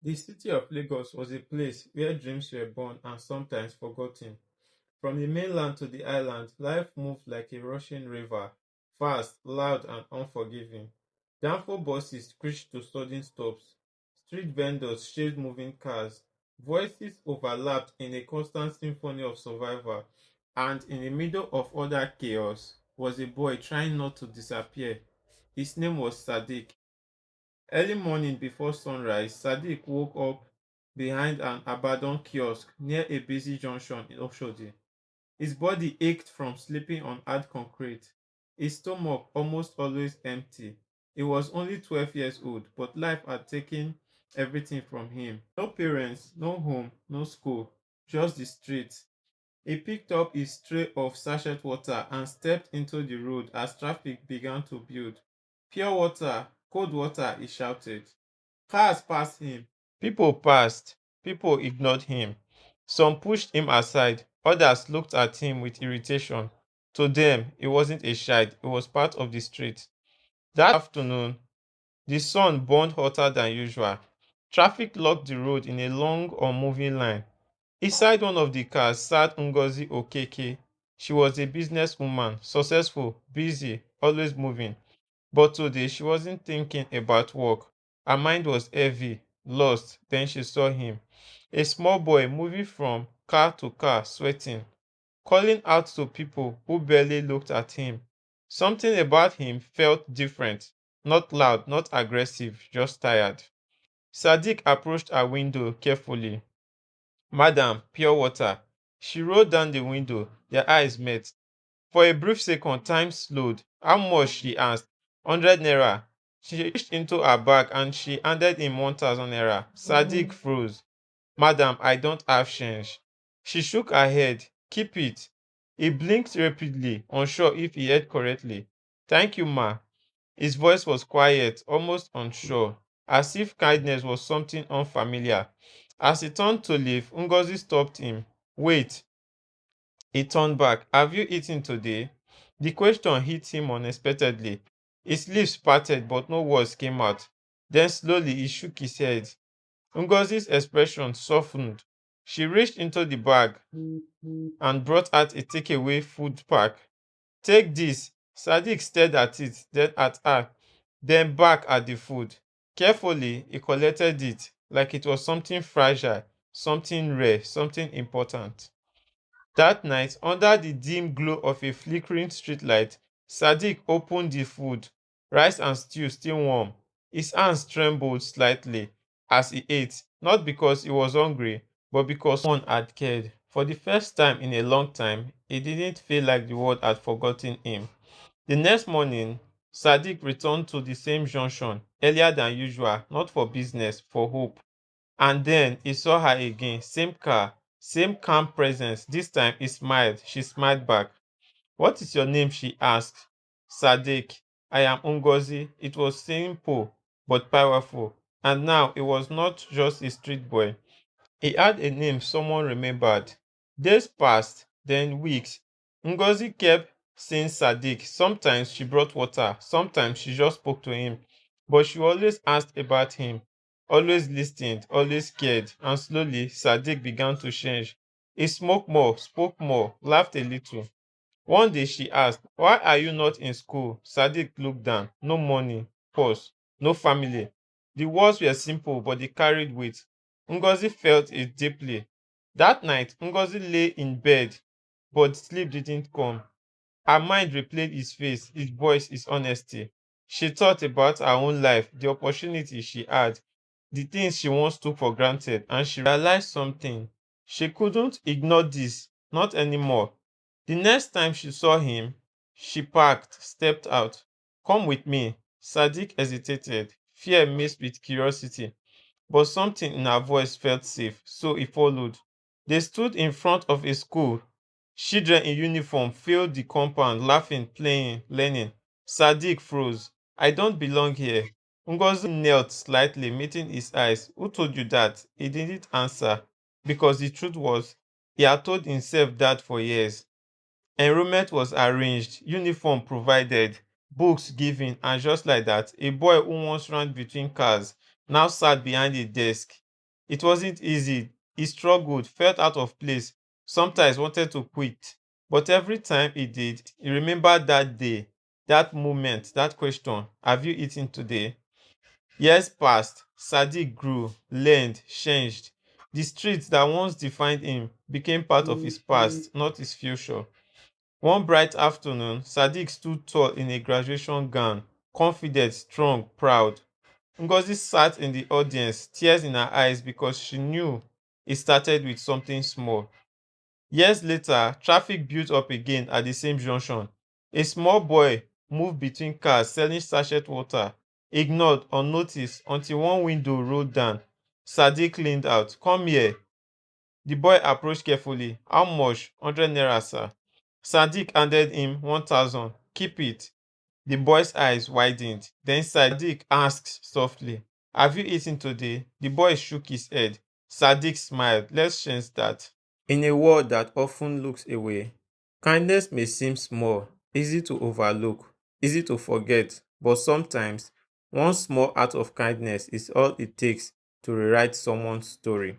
The city of Lagos was a place where dreams were born and sometimes forgotten. From the mainland to the island, life moved like a rushing river, fast, loud, and unforgiving. Downfall buses screeched to sudden stops. Street vendors shaped moving cars. Voices overlapped in a constant symphony of survival. And in the middle of all that chaos was a boy trying not to disappear. His name was Sadiq. Early morning before sunrise, Sadiq woke up behind an abandoned kiosk near a busy junction in Oshodi. His body ached from sleeping on hard concrete, his stomach almost always empty. He was only 12 years old, but life had taken everything from him. No parents, no home, no school, just the streets. He picked up his tray of sachet water and stepped into the road as traffic began to build. Pure water, cold water, he shouted. Cars passed him. People passed. People ignored him. Some pushed him aside. Others looked at him with irritation. To them, it wasn't a child, it was part of the street. That afternoon, the sun burned hotter than usual. Traffic blocked the road in a long, unmoving line. Inside one of the cars sat Ngozi Okeke. She was a businesswoman, successful, busy, always moving. But today she wasn't thinking about work. Her mind was heavy, lost. Then she saw him. A small boy moving from car to car, sweating, calling out to people who barely looked at him. Something about him felt different. Not loud, not aggressive, just tired. Sadiq approached her window carefully. Madam, pure water. She rolled down the window. Their eyes met. For a brief second, time slowed. How much? She asked. 100 naira. She reached into her bag and she handed him 1000 naira. Sadiq froze. Madam, I don't have change. She shook her head. Keep it. He blinked rapidly, unsure if he heard correctly. Thank you, ma. His voice was quiet, almost unsure, as if kindness was something unfamiliar. As he turned to leave, Ngozi stopped him. Wait, he turned back. Have you eaten today? The question hit him unexpectedly. His lips parted, but no words came out. Then slowly he shook his head. Ngozi's expression softened. She reached into the bag and brought out a takeaway food pack. Take this. Sadiq stared at it, then at her, then back at the food. Carefully, he collected it like it was something fragile, something rare, something important. That night, under the dim glow of a flickering streetlight, Sadiq opened the food, rice and stew still warm. His hands trembled slightly as he ate, not because he was hungry, but because someone had cared. For the first time in a long time, it didn't feel like the world had forgotten him. The next morning, Sadiq returned to the same junction, earlier than usual, not for business, for hope. And then he saw her again, same car, same calm presence. This time he smiled. She smiled back. What is your name? She asked. Sadiq. I am Ungozi. It was simple but powerful. And now it was not just a street boy. He had a name someone remembered. Days passed, then weeks. Ngozi kept seeing Sadiq. Sometimes she brought water, sometimes she just spoke to him. But she always asked about him, always listened, always cared. And slowly, Sadiq began to change. He smoked more, spoke more, laughed a little. One day she asked, why are you not in school? Sadiq looked down. No money. Pause. No family. The words were simple, but they carried weight. Ngozi felt it deeply. That night, Ngozi lay in bed, but sleep didn't come. Her mind replayed his face, his voice, his honesty. She thought about her own life, the opportunity she had, the things she once took for granted, and she realized something. She couldn't ignore this, not anymore. The next time she saw him, she packed, stepped out. Come with me. Sadiq hesitated, fear mixed with curiosity, but something in her voice felt safe, so he followed. They stood in front of a school. Children in uniform filled the compound, laughing, playing, learning. Sadiq froze. I don't belong here. Ngozi knelt slightly, meeting his eyes. Who told you that? He didn't answer, because the truth was, he had told himself that for years. Enrollment was arranged, uniform provided, books given, and just like that, a boy who once ran between cars now sat behind a desk. It wasn't easy. He struggled, felt out of place, sometimes wanted to quit. But every time he did, he remembered that day, that moment, that question: have you eaten today? Years passed, Sadiq grew, learned, changed. The streets that once defined him became part of his past, not his future. One bright afternoon, Sadiq stood tall in a graduation gown, confident, strong, proud. Ngozi sat in the audience, tears in her eyes because she knew it started with something small. Years later, traffic built up again at the same junction. A small boy moved between cars selling sachet water, ignored, unnoticed until one window rolled down. Sadiq leaned out. Come here. The boy approached carefully. How much? 100 naira, sir. Sadiq handed him 1,000. Keep it. The boy's eyes widened. Then Sadiq asked softly, have you eaten today? The boy shook his head. Sadiq smiled. Let's change that. In a world that often looks away, kindness may seem small, easy to overlook, easy to forget, but sometimes one small act of kindness is all it takes to rewrite someone's story.